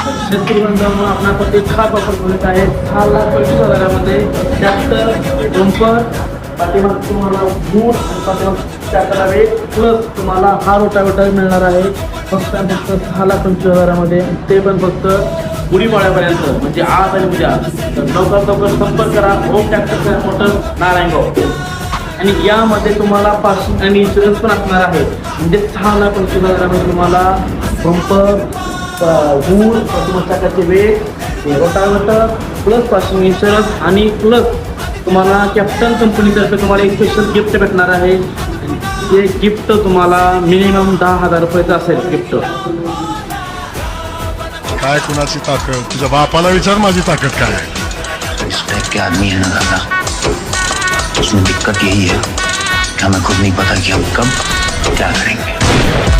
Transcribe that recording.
शेतकरी बांधवांनो आपण आता एक खास ऑफर बोलत आहे 6,25,000मध्ये ट्रॅक्टर डंपर पाठीमाग तुम्हाला बूट आणि पाठीमाग ट्रॅक्टरला वेग प्लस तुम्हाला हा रोटावेटर मिळणार आहे फक्त आणि फक्त 6,25,000मध्ये ते पण फक्त गुढीपाड्यापर्यंत म्हणजे आज आणि उद्या तर लवकर संपर्क करा होम ट्रॅक्टर मोटर नारायणगाव आणि यामध्ये तुम्हाला पासिंग आणि इन्शुरन्स पण असणार आहे म्हणजे 6,25,000मध्ये तुम्हाला बंपर बूट चाकाचे वेग रोटावेटर प्लस पासिंग इन्शुरन्स आणि प्लस तुम्हाला कॅप्टन कंपनीतर्फे तुम्हाला एक स्पेशल गिफ्ट भेटणार आहे ते गिफ्ट तुम्हाला मिनिमम 10,000 रुपयाचं असेल गिफ्ट काय कुणाची ताकद तुझ्या बापाला विचार माझी ताकद काय आहे इस टाइप के आदमी है ना दादा उसमें दिक्कत यही है कि हमें खुद नहीं पता कि हम कब क्या करेंगे